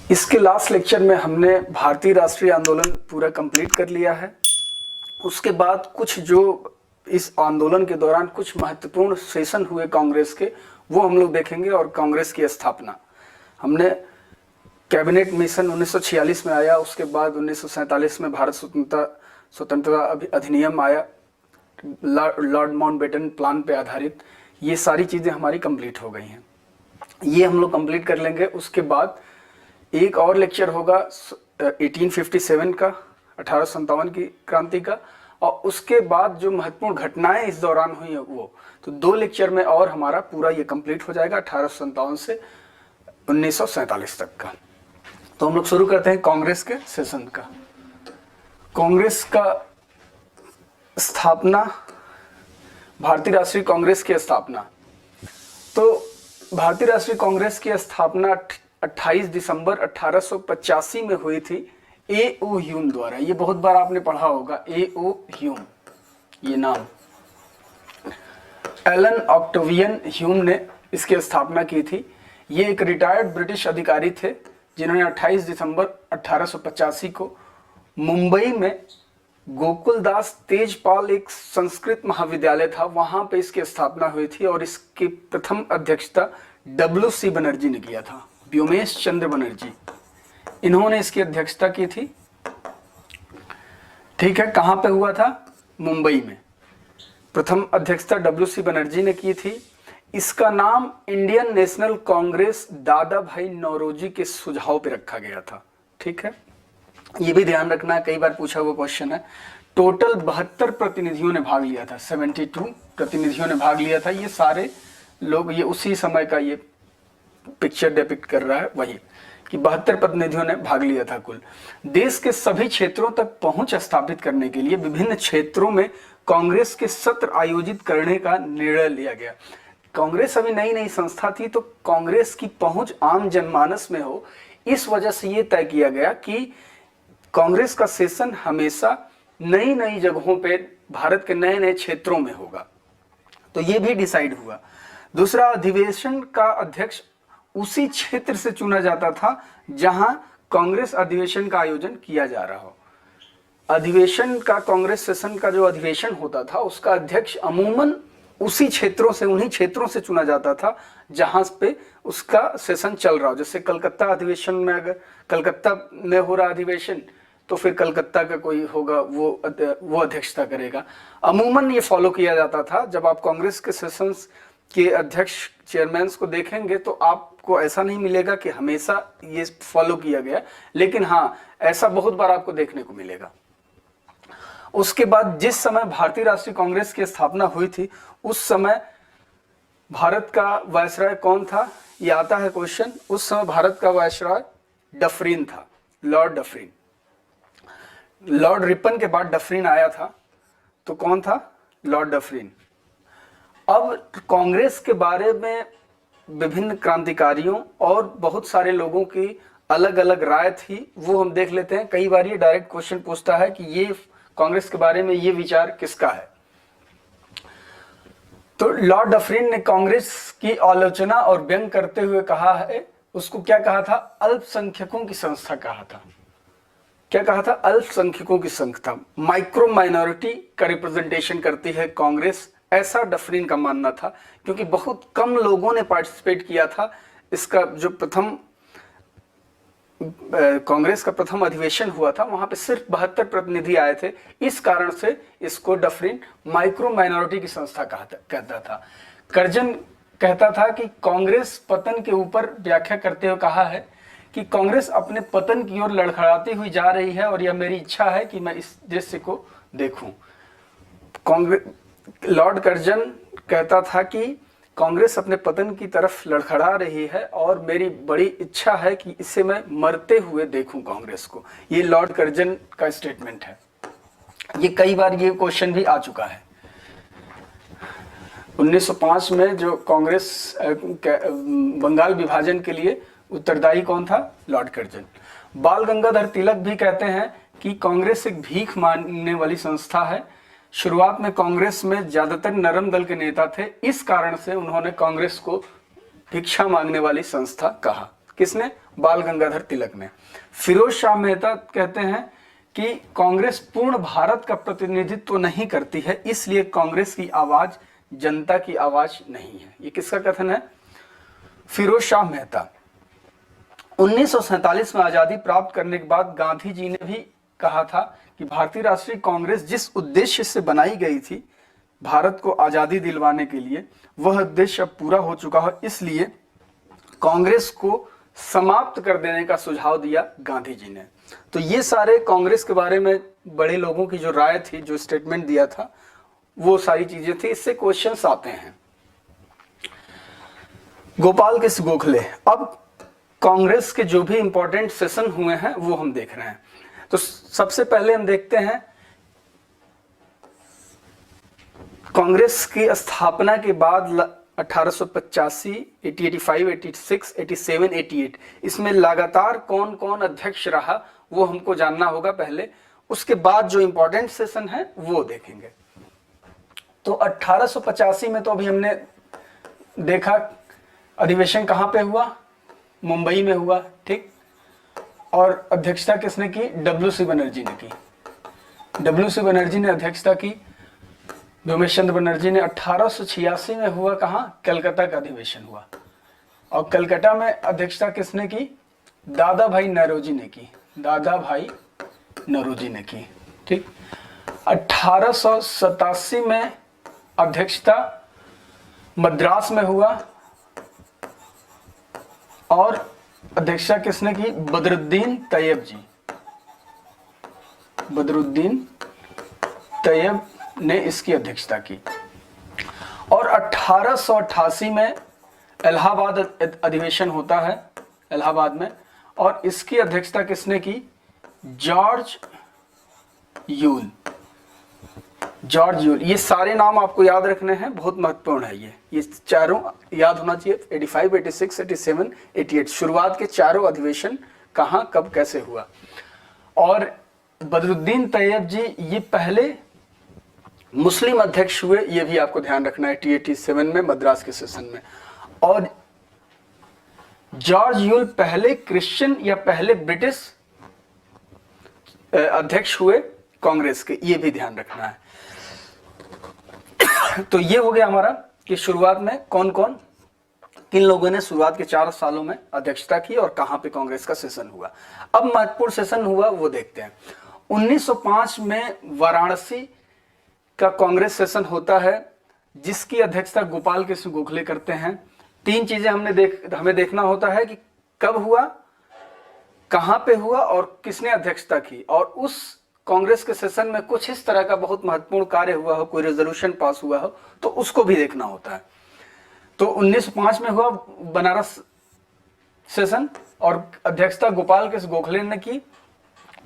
इसके last lecture में हमने भारतीय राष्ट्रीय आंदोलन पूरा कंप्लीट कर लिया है। उसके बाद कुछ जो इस आंदोलन के दौरान कुछ महत्वपूर्ण सेशन हुए कांग्रेस के, वो हम लोग देखेंगे। और कांग्रेस की स्थापना हमने कैबिनेट मिशन 1946 में आया, उसके बाद 1947 में भारत स्वतंत्रता अधिनियम आया, लॉर्ड माउंटबेटन प्लान पे आधारित। ये सारी चीज़ें हमारी कंप्लीट हो गई हैं, ये हम लोग कंप्लीट कर लेंगे। उसके बाद एक और लेक्चर होगा 1857 का, 1857 की क्रांति का, और उसके बाद जो महत्वपूर्ण घटनाएं इस दौरान हुई है वो, तो 2 लेक्चर में और हमारा पूरा ये कंप्लीट हो जाएगा 1857 से 1947 तक का। तो हम लोग शुरू करते हैं कांग्रेस के सेशन का। कांग्रेस का स्थापना, भारतीय राष्ट्रीय कांग्रेस की स्थापना। तो भारतीय राष्ट्रीय कांग्रेस की स्थापना 28 दिसंबर 1885 में हुई थी ए.ओ. ह्यूम द्वारा। ये बहुत बार आपने पढ़ा होगा, ए.ओ. ह्यूम, ये नाम। एलन ऑक्टेवियन ह्यूम ने इसकी स्थापना की थी। ये एक रिटायर्ड ब्रिटिश अधिकारी थे जिन्होंने 28 दिसंबर 1885 को मुंबई में गोकुलदास तेजपाल, एक संस्कृत महाविद्यालय था, वहां पे इसकी स्थापना हुई थी। और इसकी प्रथम अध्यक्षता W.C. बनर्जी ने किया था, व्योमेश चंद्र बनर्जी, इन्होंने इसकी अध्यक्षता की थी। ठीक है, कहां पे हुआ था? मुंबई में। प्रथम अध्यक्षता W.C. बनर्जी ने की थी। इसका नाम इंडियन नेशनल कांग्रेस दादा भाई नौरोजी के सुझाव पे रखा गया था। ठीक है, ये भी ध्यान रखना, कई बार पूछा हुआ क्वेश्चन है। टोटल 72 प्रतिनिधियों ने भाग लिया था, 72 प्रतिनिधियों ने भाग लिया था। ये सारे लोग, ये उसी समय का ये पिक्चर डिपिक्ट कर रहा है, वही कि 72 प्रतिनिधियों ने भाग लिया था कुल। देश के सभी क्षेत्रों तक पहुंच स्थापित करने के लिए विभिन्न क्षेत्रों में कांग्रेस के सत्र आयोजित करने का निर्णय लिया गया। कांग्रेस अभी नई नई संस्था थी, तो कांग्रेस की पहुंच आम जनमानस में हो, इस वजह से यह तय किया गया कि कांग्रेस का सेशन हमेशा नई नई जगहों पे भारत के नए नए क्षेत्रों में होगा। तो ये भी डिसाइड हुआ। दूसरा, अधिवेशन का अध्यक्ष उसी क्षेत्र से चुना जाता था जहां कांग्रेस अधिवेशन का आयोजन किया जा रहा हो। अधिवेशन का, कांग्रेस सेशन का जो अधिवेशन होता था, उसका अध्यक्ष अमूमन उसी क्षेत्रों से, उन्हीं क्षेत्रों से चुना जाता था जहां पे उसका सेशन चल रहा हो। जैसे कलकत्ता अधिवेशन में, अगर कलकत्ता में हो रहा अधिवेशन, तो फिर कलकत्ता का कोई होगा, वो अध्यक्षता करेगा। अमूमन ये फॉलो किया जाता था। जब आप कांग्रेस के सेशंस के अध्यक्ष, चेयरमैन को देखेंगे तो आपको ऐसा नहीं मिलेगा कि हमेशा ये फॉलो किया गया, लेकिन हाँ, ऐसा बहुत बार आपको देखने को मिलेगा। उसके बाद जिस समय भारतीय राष्ट्रीय कांग्रेस की स्थापना हुई थी, उस समय भारत का वायसराय कौन था? ये आता है क्वेश्चन। उस समय भारत का वायसराय डफरिन था, लॉर्ड डफरिन। लॉर्ड रिपन के बाद डफरिन आया था, तो कौन था? Lord Dufferin. अब कांग्रेस के बारे में विभिन्न क्रांतिकारियों और बहुत सारे लोगों की अलग अलग राय थी, वो हम देख लेते हैं। कई बार ये डायरेक्ट क्वेश्चन पूछता है कि ये कांग्रेस के बारे में ये विचार किसका है। तो लॉर्ड डफरिन ने कांग्रेस की आलोचना और व्यंग करते हुए कहा है, उसको क्या कहा था? अल्पसंख्यकों की संस्था कहा था। क्या कहा था? अल्पसंख्यकों की संस्था। माइक्रो माइनॉरिटी का रिप्रेजेंटेशन करती है कांग्रेस, ऐसा डफरिन का मानना था, क्योंकि बहुत कम लोगों ने पार्टिसिपेट किया था। इसका जो प्रथम कांग्रेस का प्रथम अधिवेशन हुआ था, वहां पे सिर्फ 72 प्रतिनिधि आए थे। इस कारण से इसको डफरिन माइक्रो माइनॉरिटी की संस्था कहता था। कर्जन कहता था कि कांग्रेस पतन के ऊपर व्याख्या करते हुए कहा है कि कांग्रेस अपने पतन की ओर लड़खड़ाती हुई जा रही है, और यह मेरी इच्छा है कि मैं इस दृश्य को देखूं। लॉर्ड कर्जन कहता था कि कांग्रेस अपने पतन की तरफ लड़खड़ा रही है, और मेरी बड़ी इच्छा है कि इसे मैं मरते हुए देखूं कांग्रेस को। ये लॉर्ड कर्जन का स्टेटमेंट है। ये कई बार ये क्वेश्चन भी आ चुका है। 1905 में जो कांग्रेस बंगाल विभाजन के लिए उत्तरदायी कौन था? Lord Curzon. बाल गंगाधर तिलक भी कहते हैं कि कांग्रेस एक भीख मांगने वाली संस्था है। शुरुआत में कांग्रेस में ज्यादातर नरम दल के नेता थे, इस कारण से उन्होंने कांग्रेस को भिक्षा मांगने वाली संस्था कहा। किसने? बाल गंगाधर तिलक ने। फिरोज शाह मेहता कहते हैं कि कांग्रेस पूर्ण भारत का प्रतिनिधित्व नहीं करती है, इसलिए कांग्रेस की आवाज जनता की आवाज नहीं है। ये किसका कथन है? फिरोज शाह मेहता। 1947 में आजादी प्राप्त करने के बाद गांधी जी ने भी कहा था कि भारतीय राष्ट्रीय कांग्रेस जिस उद्देश्य से बनाई गई थी भारत को आजादी दिलवाने के लिए, वह उद्देश्य अब पूरा हो चुका है, इसलिए कांग्रेस को समाप्त कर देने का सुझाव दिया गांधी जी ने। तो ये सारे कांग्रेस के बारे में बड़े लोगों की जो राय थी, जो स्टेटमेंट दिया था, वो सारी चीजें थी। इससे क्वेश्चंस आते हैं। गोपाल कृष्ण गोखले। अब कांग्रेस के जो भी इंपॉर्टेंट सेशन हुए हैं वो हम देख रहे हैं। तो सबसे पहले हम देखते हैं कांग्रेस की स्थापना के बाद 1885, 1885, 86, 87, 88 इसमें लगातार कौन कौन अध्यक्ष रहा वो हमको जानना होगा पहले। उसके बाद जो इंपॉर्टेंट सेशन है वो देखेंगे। तो 1885 में तो अभी हमने देखा अधिवेशन कहां पे हुआ? मुंबई में हुआ, ठीक। और अध्यक्षता किसने की? डब्ल्यू.सी. बनर्जी ने की। डब्ल्यू.सी. बनर्जी ने अध्यक्षता की। व्योमेश चंद्र बनर्जी ने 1886 में हुआ कहां? कलकत्ता का अधिवेशन हुआ। और कलकत्ता में अध्यक्षता किसने की? दादा भाई नौरोजी ने की। दादा भाई नौरोजी ने की, ठीक। 1887 में अध्यक्षता मद्रास में हुआ और अध्यक्षता किसने की? बदरुद्दीन तैयब जी। बदरुद्दीन तैयब ने इसकी अध्यक्षता की। और 1888 में इलाहाबाद अधिवेशन होता है इलाहाबाद में, और इसकी अध्यक्षता किसने की? George Yule. George Yule. ये सारे नाम आपको याद रखने हैं, बहुत महत्वपूर्ण है। ये चारों याद होना चाहिए। 85, 86, 87, 88 शुरुआत के चारों अधिवेशन कहां, कब, कैसे हुआ। और बदरुद्दीन तैयब जी ये पहले मुस्लिम अध्यक्ष हुए, ये भी आपको ध्यान रखना है 87 में मद्रास के सेशन में। और जॉर्ज यूल पहले क्रिश्चियन या पहले ब्रिटिश अध्यक्ष हुए कांग्रेस के, ये भी ध्यान रखना है। तो ये हो गया हमारा कि शुरुआत में कौन कौन, किन लोगों ने शुरुआत के 4 सालों में अध्यक्षता की और कहां पे कांग्रेस का सेशन हुआ। अब महत्वपूर्ण सेशन हुआ वो देखते हैं। 1905 में वाराणसी का कांग्रेस सेशन होता है, जिसकी अध्यक्षता गोपाल कृष्ण गोखले करते हैं। 3 चीजें हमें देखना होता है कि कब हुआ, कहां पे हुआ और किसने अध्यक्षता की। और उस कांग्रेस के सेशन में कुछ इस तरह का बहुत महत्वपूर्ण कार्य हुआ हो, कोई रेजोल्यूशन पास हुआ हो, तो उसको भी देखना होता है। तो 1905 में हुआ बनारस सेशन और अध्यक्षता गोपाल कृष्ण गोखले ने की।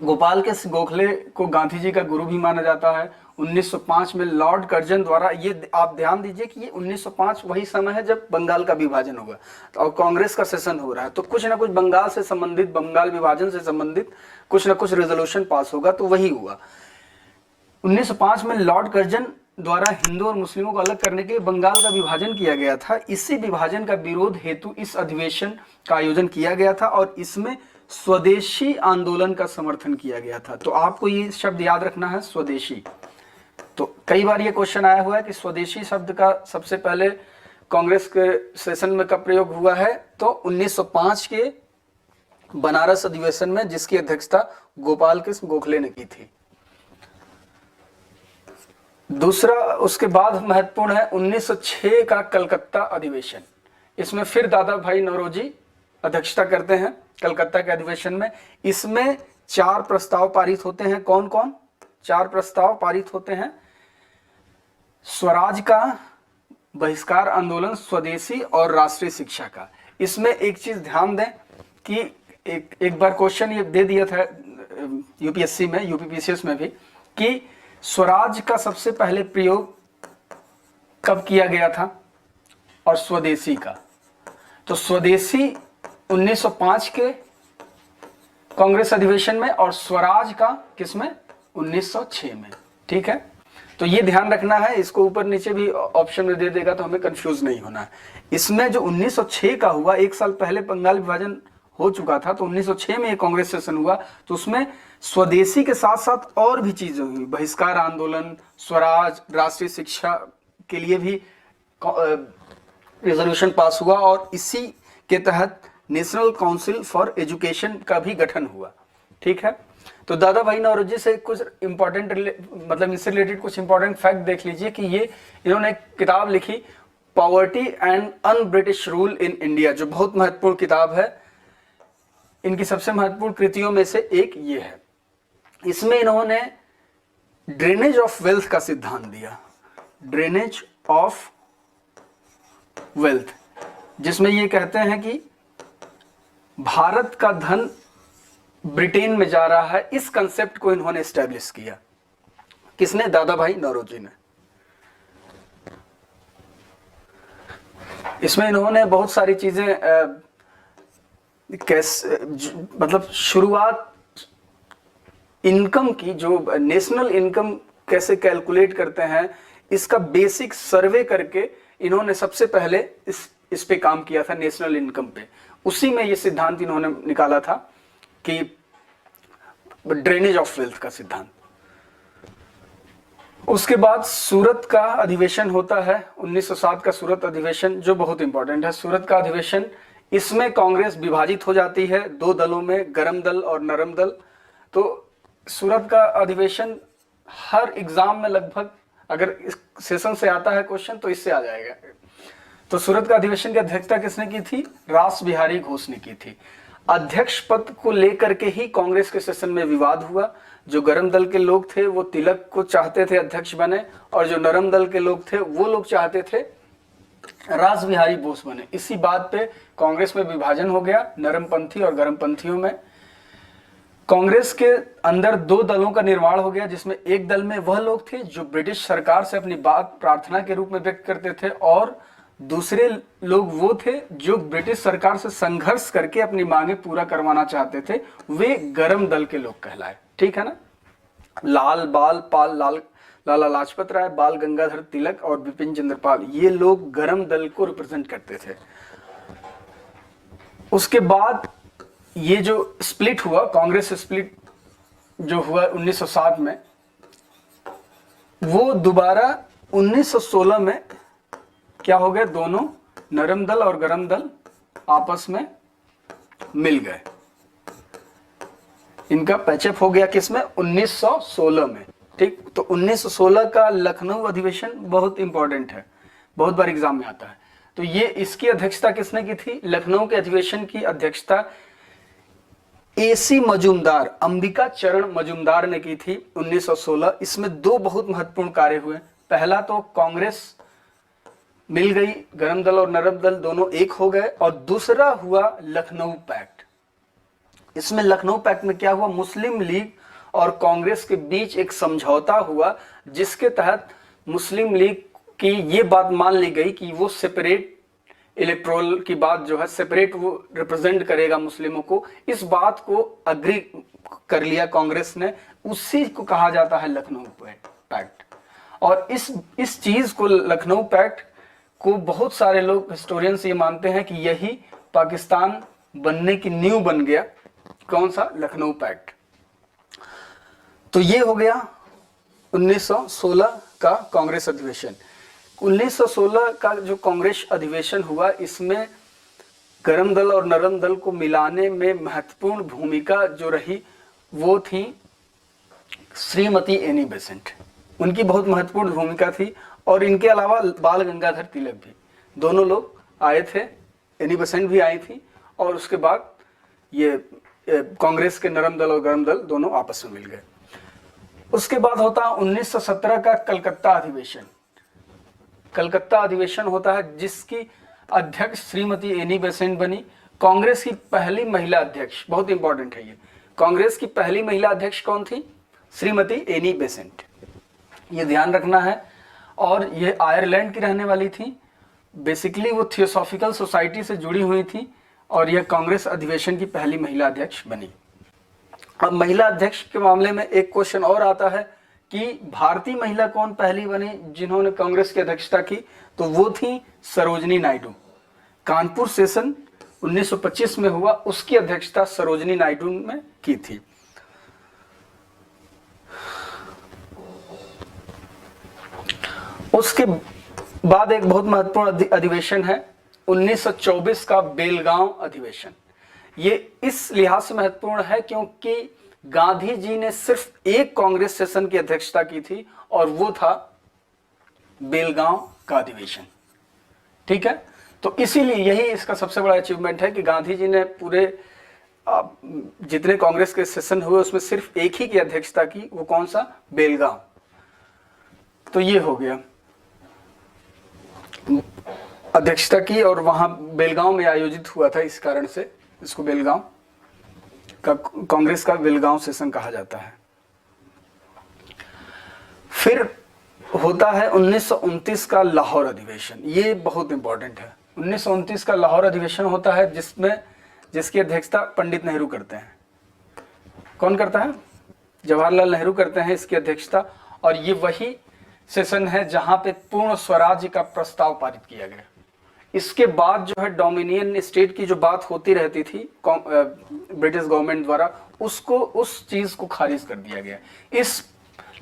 गोपाल कृष्ण गोखले को गांधी जी का गुरु भी माना जाता है। 1905 में लॉर्ड कर्जन द्वारा, ये आप ध्यान दीजिए कि ये 1905 वही समय है जब बंगाल का विभाजन होगा और कांग्रेस का सेशन हो रहा है। तो कुछ ना कुछ बंगाल से संबंधित, बंगाल विभाजन से संबंधित कुछ ना कुछ रेजोल्यूशन पास होगा, तो वही हुआ। 1905 में लॉर्ड कर्जन द्वारा हिंदू और मुस्लिमों को अलग करने के लिए बंगाल का विभाजन किया गया था। इसी विभाजन का विरोध हेतु इस अधिवेशन का आयोजन किया गया था और इसमें स्वदेशी आंदोलन का समर्थन किया गया था। तो आपको ये शब्द याद रखना है, स्वदेशी। तो कई बार ये क्वेश्चन आया हुआ है कि स्वदेशी शब्द का सबसे पहले कांग्रेस के सेशन में कब प्रयोग हुआ है, तो 1905 के बनारस अधिवेशन में, जिसकी अध्यक्षता गोपाल कृष्ण गोखले ने की थी। दूसरा उसके बाद महत्वपूर्ण है 1906 का कलकत्ता अधिवेशन। इसमें फिर दादा भाई नौरोजी अध्यक्षता करते हैं कलकत्ता के अधिवेशन में। इसमें 4 प्रस्ताव पारित होते हैं। कौन कौन 4 प्रस्ताव पारित होते हैं? स्वराज का, बहिष्कार आंदोलन, स्वदेशी और राष्ट्रीय शिक्षा का। इसमें एक चीज ध्यान दें कि एक बार क्वेश्चन ये दे दिया था यूपीएससी में, यूपीपीसीएस में भी, कि स्वराज का सबसे पहले प्रयोग कब किया गया था और स्वदेशी का। तो स्वदेशी 1905 के कांग्रेस अधिवेशन में और स्वराज का किसमें? 1906 में। ठीक है, तो ये ध्यान रखना है। इसको ऊपर नीचे भी ऑप्शन में दे देगा तो हमें कंफ्यूज नहीं होना है। इसमें जो 1906 का हुआ, 1 साल पहले बंगाल विभाजन हो चुका था, तो 1906 में ये कांग्रेस सेशन हुआ, तो उसमें स्वदेशी के साथ साथ और भी चीजें हुई, बहिष्कार आंदोलन, स्वराज, राष्ट्रीय शिक्षा के लिए भी रेजोल्यूशन पास हुआ, और इसी के तहत नेशनल काउंसिल फॉर एजुकेशन का भी गठन हुआ। ठीक है, तो दादा भाई नौरोजी से कुछ इंपॉर्टेंट मतलब इससे रिलेटेड कुछ इंपॉर्टेंट फैक्ट देख लीजिए कि ये इन्होंने एक किताब लिखी, poverty and un British rule in India, जो बहुत महत्वपूर्ण किताब है। इनकी सबसे महत्वपूर्ण कृतियों में से एक ये है। इसमें इन्होंने ड्रेनेज ऑफ वेल्थ का सिद्धांत दिया, ड्रेनेज ऑफ वेल्थ, जिसमें ये कहते हैं कि भारत का धन ब्रिटेन में जा रहा है। इस कंसेप्ट को इन्होंने एस्टेब्लिश किया। किसने? दादा भाई नौरोजी ने। इसमें इन्होंने बहुत सारी चीजें मतलब शुरुआत इनकम की, जो नेशनल इनकम कैसे कैलकुलेट करते हैं, इसका बेसिक सर्वे करके इन्होंने सबसे पहले इस पे काम किया था, नेशनल इनकम पे। उसी में ये सिद्धांत इन्होंने निकाला था कि ड्रेनेज ऑफ वेल्थ का सिद्धांत। उसके बाद सूरत का अधिवेशन होता है, 1907 का सूरत अधिवेशन, जो बहुत इंपॉर्टेंट है। सूरत का अधिवेशन, इसमें कांग्रेस विभाजित हो जाती है दो दलों में, गरम दल और नरम दल। तो सूरत का अधिवेशन हर एग्जाम में लगभग, अगर इस सेशन से आता है क्वेश्चन तो इससे आ जाएगा। तो सूरत का अधिवेशन की अध्यक्षता किसने की थी? रास बिहारी घोष ने की थी। अध्यक्ष पद को लेकर के ही कांग्रेस के सेशन में विवाद हुआ। जो गरम दल के लोग थे वो तिलक को चाहते थे अध्यक्ष बने, और जो नरम दल के लोग थे वो लोग चाहते थे रास बिहारी बोस बने। इसी बात पे कांग्रेस में विभाजन हो गया, नरमपंथी और गरमपंथियों में। कांग्रेस के अंदर दो दलों का निर्माण हो गया, जिसमें एक दल में वह लोग थे जो ब्रिटिश सरकार से अपनी बात प्रार्थना के रूप में व्यक्त करते थे, और दूसरे लोग वो थे जो ब्रिटिश सरकार से संघर्ष करके अपनी मांगे पूरा करवाना चाहते थे। वे गरम दल के लोग कहलाए। ठीक है ना? लाल बाल पाल, लाला लाजपत राय, बाल गंगाधर तिलक और बिपिन चंद्र पाल, ये लोग गरम दल को रिप्रेजेंट करते थे। उसके बाद ये जो स्प्लिट हुआ, कांग्रेस स्प्लिट जो हुआ 1907 में, वो दोबारा 1916 में क्या हो गए? दोनों नरम दल और गरम दल आपस में मिल गए। इनका पैचअप हो गया किसमें? 1916 में। ठीक, तो 1916 का लखनऊ अधिवेशन बहुत इंपॉर्टेंट है, बहुत बार एग्जाम में आता है। तो ये इसकी अध्यक्षता किसने की थी? लखनऊ के अधिवेशन की अध्यक्षता एसी मजूमदार, अंबिका चरण मजूमदार ने की थी 1916। इसमें दो बहुत महत्वपूर्ण कार्य हुए। पहला तो कांग्रेस मिल गई, गरम दल और नरम दल दोनों एक हो गए, और दूसरा हुआ लखनऊ पैक्ट। इसमें लखनऊ पैक्ट में क्या हुआ? मुस्लिम लीग और कांग्रेस के बीच एक समझौता हुआ, जिसके तहत मुस्लिम लीग की ये बात मान ली गई कि वो सेपरेट इलेक्टोरल की बात जो है, सेपरेट वो रिप्रेजेंट करेगा मुस्लिमों को। इस बात को अग्री कर लिया कांग्रेस ने, उसी को कहा जाता है लखनऊ पैक्ट। और इस चीज को, लखनऊ पैक्ट को, बहुत सारे लोग हिस्टोरियंस ये मानते हैं कि यही पाकिस्तान बनने की नींव बन गया। कौन सा? लखनऊ पैक्ट। तो ये हो गया 1916 का कांग्रेस अधिवेशन। 1916 का जो कांग्रेस अधिवेशन हुआ, इसमें गरम दल और नरम दल को मिलाने में महत्वपूर्ण भूमिका जो रही वो थी श्रीमती एनी बेसेंट। उनकी बहुत महत्वपूर्ण भूमिका थी, और इनके अलावा बाल गंगाधर तिलक भी, दोनों लोग आए थे। एनी बेसेंट भी आई थी, और उसके बाद ये कांग्रेस के नरम दल और गरम दल दोनों आपस में मिल गए। उसके बाद होता 1917 का कलकत्ता अधिवेशन। कलकत्ता अधिवेशन होता है, जिसकी अध्यक्ष श्रीमती एनी बेसेंट बनी। कांग्रेस की पहली महिला अध्यक्ष, बहुत इंपॉर्टेंट है ये, कांग्रेस की पहली महिला अध्यक्ष कौन थी? श्रीमती एनी बेसेंट, ये ध्यान रखना है। और ये आयरलैंड की रहने वाली थी। बेसिकली वो थियोसॉफिकल सोसाइटी से जुड़ी हुई थी, और यह कांग्रेस अधिवेशन की पहली महिला अध्यक्ष बनी। अब महिला अध्यक्ष के मामले में एक क्वेश्चन और आता है कि भारतीय महिला कौन पहली बनी जिन्होंने कांग्रेस की अध्यक्षता की? तो वो थी सरोजनी नायडू। कानपुर सेशन 1925 में हुआ, उसकी अध्यक्षता सरोजिनी नायडू ने की थी। उसके बाद एक बहुत महत्वपूर्ण अधिवेशन है 1924 का बेलगांव अधिवेशन। ये इस लिहाज से महत्वपूर्ण है क्योंकि गांधी जी ने सिर्फ एक कांग्रेस सेशन की अध्यक्षता की थी और वो था बेलगांव का अधिवेशन। ठीक है, तो इसीलिए यही इसका सबसे बड़ा अचीवमेंट है कि गांधी जी ने पूरे जितने कांग्रेस के सेशन हुए उसमें सिर्फ एक ही की अध्यक्षता की, वो कौन सा, बेलगांव। तो ये हो गया, अध्यक्षता की और वहां बेलगांव में आयोजित हुआ था, इस कारण से इसको बेलगांव का कांग्रेस का बेलगांव सेशन कहा जाता है। फिर होता है 1929 का लाहौर अधिवेशन। ये बहुत इंपॉर्टेंट है। 1929 का लाहौर अधिवेशन होता है जिसकी अध्यक्षता पंडित नेहरू करते हैं। कौन करता है? जवाहरलाल नेहरू करते हैं इसकी अध्यक्षता। और ये वही सेशन है जहां पे पूर्ण स्वराज्य का प्रस्ताव पारित किया गया। इसके बाद जो है डोमिनियन स्टेट की जो बात होती रहती थी ब्रिटिश गवर्नमेंट द्वारा, उस चीज को खारिज कर दिया गया। इस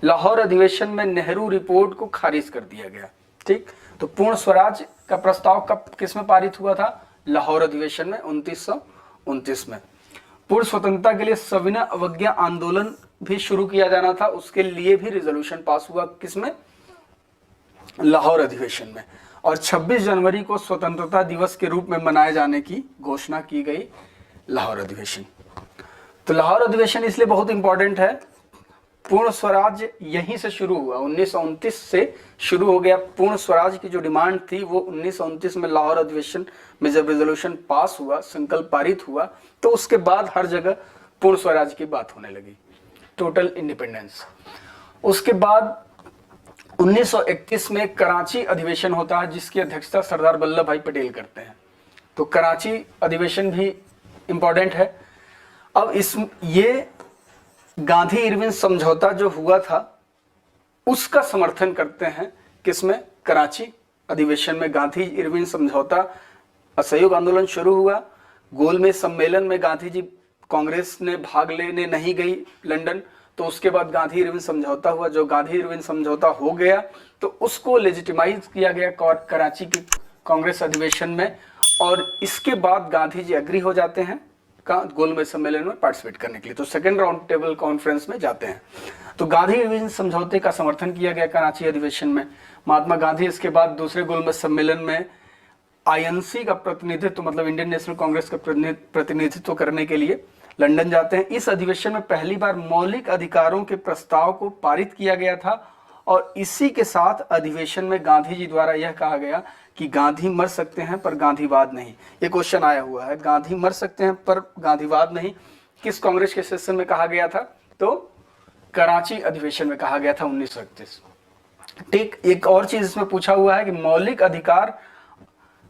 लाहौर अधिवेशन में नेहरू रिपोर्ट को खारिज कर दिया गया। ठीक, तो पूर्ण स्वराज का प्रस्ताव कब किस में पारित हुआ था? लाहौर अधिवेशन में 1929 में। पूर्ण स्वतंत्रता के लिए सविनय अवज्ञा आंदोलन भी शुरू किया जाना था, उसके लिए भी रिजोल्यूशन पास हुआ किसमें? लाहौर अधिवेशन में। और 26 जनवरी को स्वतंत्रता दिवस के रूप में मनाए जाने की घोषणा की गई लाहौर अधिवेशन। तो लाहौर अधिवेशन इसलिए बहुत इंपॉर्टेंट है, पूर्ण स्वराज यहीं से शुरू हुआ। 1929 से शुरू हो गया। पूर्ण स्वराज की जो डिमांड थी वो 1929 में लाहौर अधिवेशन में जब रेजोल्यूशन पास हुआ, संकल्प पारित हुआ, तो उसके बाद हर जगह पूर्ण स्वराज की बात होने लगी, टोटल इंडिपेंडेंस। उसके बाद 1931 में कराची अधिवेशन होता है जिसकी अध्यक्षता सरदार वल्लभ भाई पटेल करते हैं। तो कराची अधिवेशन भी इंपॉर्टेंट है। अब ये गांधी इरविन समझौता जो हुआ था उसका समर्थन करते हैं किसमें? कराची अधिवेशन में गांधी इरविन समझौता। असहयोग आंदोलन शुरू हुआ, गोलमेज सम्मेलन में गांधी जी कांग्रेस ने भाग लेने नहीं गई लंदन, तो उसके बाद गांधी इरविन समझौता हुआ। जो गांधी इरविन समझौता हो गया तो उसको लेजिटिमाइज किया गया कराची की कांग्रेस अधिवेशन में, और इसके बाद गांधी जी एग्री हो जाते हैं गोलमेज सम्मेलन में पार्टिसिपेट करने के लिए, तो सेकेंड राउंड टेबल कॉन्फ्रेंस में जाते हैं। तो गांधी इरविन समझौते का समर्थन किया गया कराची अधिवेशन में। महात्मा गांधी इसके बाद दूसरे गोलमेज सम्मेलन में आईएनसी का प्रतिनिधित्व, मतलब इंडियन नेशनल कांग्रेस का प्रतिनिधित्व करने के लिए लंदन जाते हैं। इस अधिवेशन में पहली बार मौलिक अधिकारों के प्रस्ताव को पारित किया गया था, और इसी के साथ अधिवेशन में गांधी जी द्वारा यह कहा गया कि गांधी मर सकते हैं पर गांधीवाद नहीं। ये क्वेश्चन आया हुआ है, गांधी मर सकते हैं पर गांधीवाद नहीं, किस कांग्रेस के सेशन में कहा गया था? तो कराची अधिवेशन में कहा गया था 1931। ठीक, एक और चीज इसमें पूछा हुआ है कि मौलिक अधिकार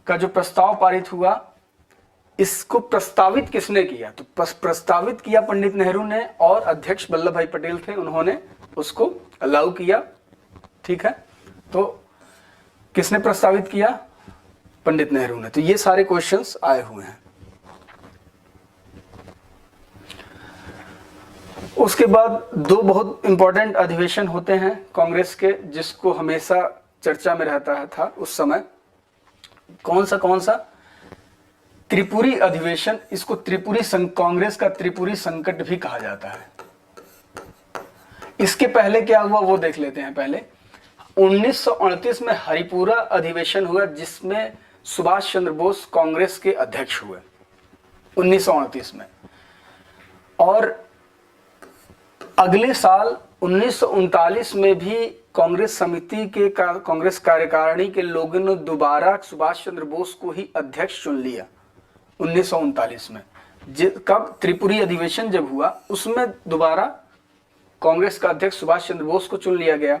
का जो प्रस्ताव पारित हुआ, इसको प्रस्तावित किसने किया? तो प्रस्तावित किया पंडित नेहरू ने, और अध्यक्ष वल्लभ भाई पटेल थे, उन्होंने उसको अलाउ किया। ठीक है, तो किसने प्रस्तावित किया? पंडित नेहरू ने। तो ये सारे क्वेश्चंस आए हुए हैं। उसके बाद दो बहुत इंपॉर्टेंट अधिवेशन होते हैं कांग्रेस के, जिसको हमेशा चर्चा में रहता था उस समय। कौन सा? त्रिपुरी अधिवेशन। इसको कांग्रेस का त्रिपुरी संकट भी कहा जाता है। इसके पहले क्या हुआ वो देख लेते हैं। पहले 1938 में हरिपुरा अधिवेशन हुआ जिसमें सुभाष चंद्र बोस कांग्रेस के अध्यक्ष हुए 1938 में, और अगले साल 1939 में भी कांग्रेस समिति के कांग्रेस कार्यकारिणी के लोगों ने दोबारा सुभाष चंद्र बोस को ही अध्यक्ष चुन लिया 1939 में। कब त्रिपुरी अधिवेशन जब हुआ उसमें दोबारा कांग्रेस का अध्यक्ष सुभाष चंद्र बोस को चुन लिया गया,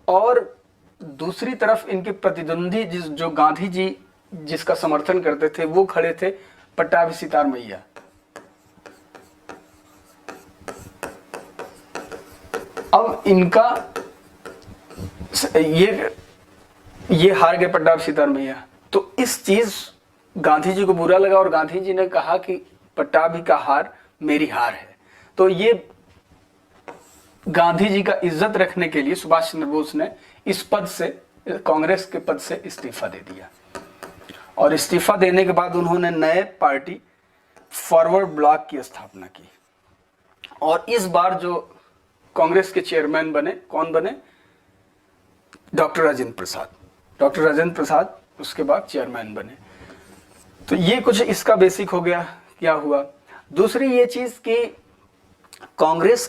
और दूसरी तरफ इनके प्रतिद्वंदी जो गांधी जी जिसका समर्थन करते थे वो खड़े थे पट्टाभी सितार मैया। अब इनका ये हार गए पट्टाभी सितार मैया। तो इस चीज गांधी जी को बुरा लगा और गांधी जी ने कहा कि पट्टाभी का हार मेरी हार है। तो ये गांधी जी का इज्जत रखने के लिए सुभाष चंद्र बोस ने इस पद से, कांग्रेस के पद से इस्तीफा दे दिया। और इस्तीफा देने के बाद उन्होंने नए पार्टी फॉरवर्ड ब्लॉक की स्थापना की। और इस बार जो कांग्रेस के चेयरमैन बने, कौन बने? डॉक्टर राजेंद्र प्रसाद। डॉक्टर राजेंद्र प्रसाद उसके बाद चेयरमैन बने। तो ये कुछ इसका बेसिक हो गया, क्या हुआ। दूसरी ये चीज कि कांग्रेस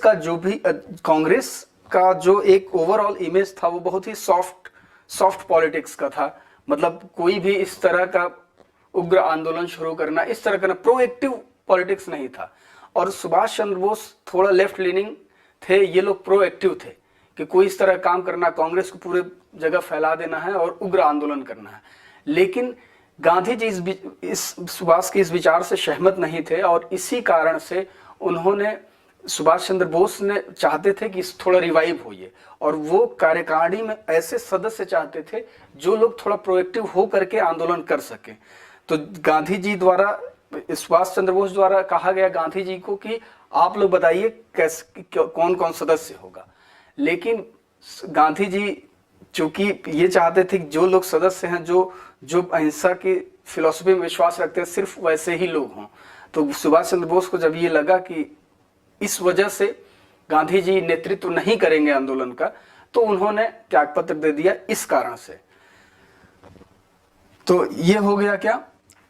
का जो एक ओवरऑल इमेज था वो बहुत ही सॉफ्ट पॉलिटिक्स का था। मतलब कोई भी इस तरह का उग्र आंदोलन शुरू करना, इस तरह का प्रोएक्टिव पॉलिटिक्स नहीं था। और सुभाष चंद्र बोस थोड़ा लेफ्ट लीनिंग थे, ये लोग प्रोएक्टिव थे कि कोई इस तरह काम करना, कांग्रेस को पूरे जगह फैला देना है और उग्र आंदोलन करना है। लेकिन गांधी जी इस सुभाष के इस विचार से सहमत नहीं थे और इसी कारण से उन्होंने, सुभाष चंद्र बोस ने चाहते थे कि थोड़ा रिवाइव हो ये, और वो कार्यकारिणी में ऐसे सदस्य चाहते थे जो लोग थोड़ा प्रोएक्टिव हो करके आंदोलन कर सके। तो गांधी जी द्वारा, सुभाष चंद्र बोस द्वारा कहा गया गांधी जी को कि आप लोग बताइए कैसे, कौन कौन सदस्य होगा। लेकिन गांधी जी चूंकि ये चाहते थे कि जो लोग सदस्य हैं, जो अहिंसा की फिलॉसफी में विश्वास रखते हैं, सिर्फ वैसे ही लोग हों। तो सुभाष चंद्र बोस को जब ये लगा कि इस वजह से गांधी जी नेतृत्व नहीं करेंगे आंदोलन का, तो उन्होंने त्यागपत्र दे दिया इस कारण से। तो ये हो गया क्या,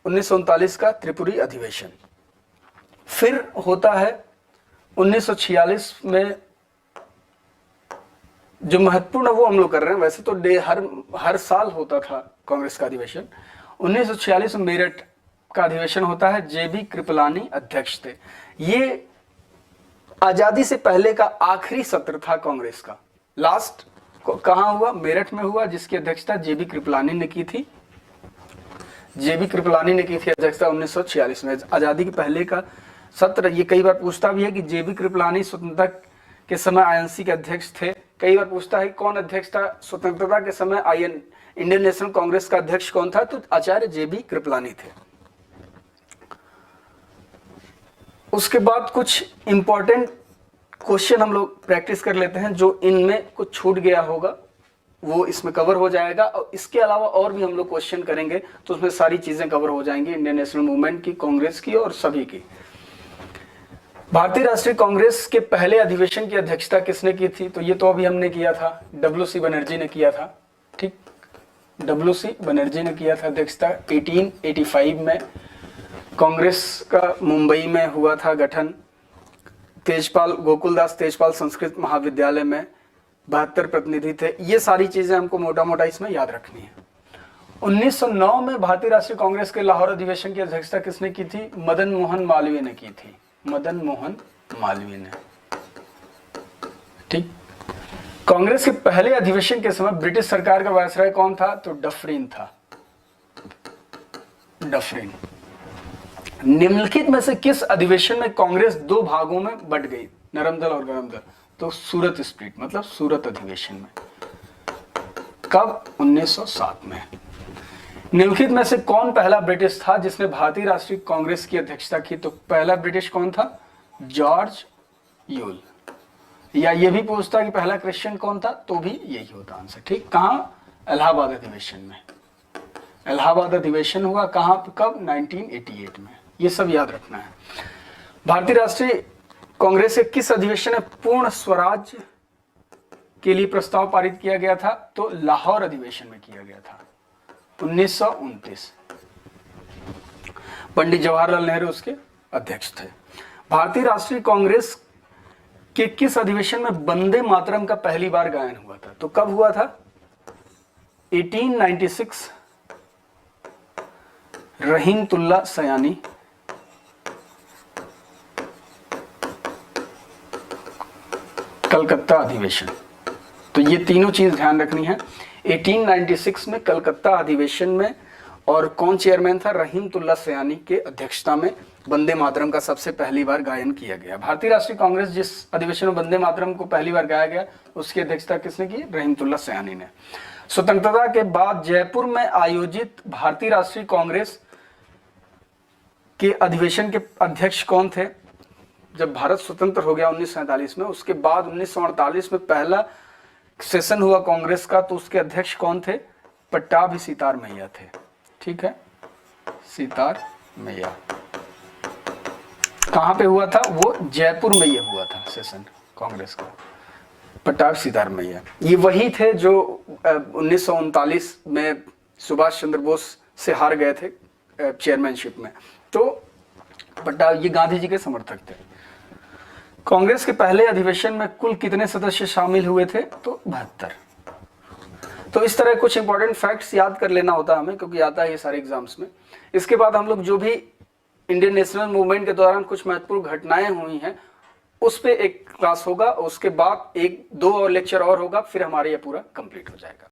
1939 का त्रिपुरी अधिवेशन। फिर होता है 1946 में, जो महत्वपूर्ण है वो हम लोग कर रहे हैं। वैसे तो हर साल होता था कांग्रेस का अधिवेशन। 1946 में मेरठ का अधिवेशन होता है, जेबी कृपलानी अध्यक्ष थे। ये आजादी से पहले का आखिरी सत्र था कांग्रेस का। लास्ट कहां हुआ? मेरठ में हुआ, जिसकी अध्यक्षता जेबी कृपलानी ने की थी। जेबी कृपलानी ने की थी अध्यक्षता 1946 में। आजादी के पहले का सत्र, ये कई बार पूछता भी है कि जेबी कृपलानी स्वतंत्रता के समय आईएनसी के अध्यक्ष थे। कई बार पूछता है कौन अध्यक्ष था स्वतंत्रता के समय, इंडियन नेशनल कांग्रेस का अध्यक्ष कौन था? तो आचार्य जेबी कृपलानी थे। उसके बाद कुछ इंपॉर्टेंट क्वेश्चन हम लोग प्रैक्टिस कर लेते हैं, जो इनमें कुछ छूट गया होगा वो इसमें कवर हो जाएगा। और इसके अलावा और भी हम लोग क्वेश्चन करेंगे तो उसमें सारी चीजें कवर हो जाएंगी, इंडियन नेशनल मूवमेंट की, कांग्रेस की और सभी की। भारतीय राष्ट्रीय कांग्रेस के पहले अधिवेशन की अध्यक्षता किसने की थी? तो ये तो अभी हमने किया था, डब्ल्यू.सी. बनर्जी ने किया था। ठीक, डब्ल्यू.सी. बनर्जी ने किया था अध्यक्षता। 1885 में कांग्रेस का मुंबई में हुआ था गठन। तेजपाल, गोकुलदास तेजपाल संस्कृत महाविद्यालय में 72 प्रतिनिधि थे। ये सारी चीजें हमको मोटा मोटा इसमें याद रखनी है। 1909 में भारतीय राष्ट्रीय कांग्रेस के लाहौर अधिवेशन की अध्यक्षता किसने की थी? मदन मोहन मालवीय ने की थी। मदन मोहन मालवीय ने। ठीक, कांग्रेस के पहले अधिवेशन के समय ब्रिटिश सरकार का वायसराय कौन था? तो डफरिन था। डफरिन। निम्नलिखित में से किस अधिवेशन में कांग्रेस दो भागों में बंट गई, नरम दल और गरम दल? तो सूरत स्प्लिट, मतलब सूरत अधिवेशन में। कब? 1907 में। निम्नलिखित में से कौन पहला ब्रिटिश था जिसने भारतीय राष्ट्रीय कांग्रेस की अध्यक्षता की? तो पहला ब्रिटिश कौन था? George Yule. या ये भी पूछता कि पहला क्रिश्चियन कौन था, तो भी यही होता आंसर। ठीक, कहां? इलाहाबाद अधिवेशन में। इलाहाबाद अधिवेशन हुआ कहां, कब? 1988 में। ये सब याद रखना है। भारतीय राष्ट्रीय कांग्रेस के किस अधिवेशन में पूर्ण स्वराज के लिए प्रस्ताव पारित किया गया था? तो लाहौर अधिवेशन में किया गया था, 1929। पंडित जवाहरलाल नेहरू उसके अध्यक्ष थे। भारतीय राष्ट्रीय कांग्रेस के किस अधिवेशन में वंदे मातरम का पहली बार गायन हुआ था? तो कब हुआ था? 1896। रहीमतुल्लाह सयानी, कलकत्ता अधिवेशन। तो ये तीनों चीज ध्यान रखनी है। 1896 में कलकत्ता अधिवेशन में, और कौन चेयरमैन था? रहीमतुल्लाह सयानी के अध्यक्षता में वंदे मातरम का सबसे पहली बार गायन किया गया। भारतीय राष्ट्रीय कांग्रेस जिस अधिवेशन में वंदे मातरम को पहली बार गाया गया, उसकी अध्यक्षता किसने की? रहीमतुल्लाह सयानी ने। स्वतंत्रता के बाद जयपुर में आयोजित भारतीय राष्ट्रीय कांग्रेस के अधिवेशन के अध्यक्ष कौन थे? जब भारत स्वतंत्र हो गया 1947 में, उसके बाद 1948 में पहला सेशन हुआ कांग्रेस का, तो उसके अध्यक्ष कौन थे? पट्टाभी सितार मैया थे। ठीक है, सितार मैया। कहां पे हुआ था? वो जयपुर में ये हुआ था सेशन कांग्रेस का, पट्टाभी सितार मैया। ये वही थे जो 1939 में सुभाष चंद्र बोस से हार गए थे चेयरमैनशिप में। तो ये गांधी जी के समर्थक थे। कांग्रेस के पहले अधिवेशन में कुल कितने सदस्य शामिल हुए थे? तो 72। तो इस तरह कुछ इंपॉर्टेंट फैक्ट्स याद कर लेना होता है हमें, क्योंकि आता है ये सारे एग्जाम्स में। इसके बाद हम लोग जो भी इंडियन नेशनल मूवमेंट के दौरान कुछ महत्वपूर्ण घटनाएं हुई हैं उस पे एक क्लास होगा, उसके बाद 1-2 और लेक्चर और होगा, फिर हमारा ये पूरा कंप्लीट हो जाएगा।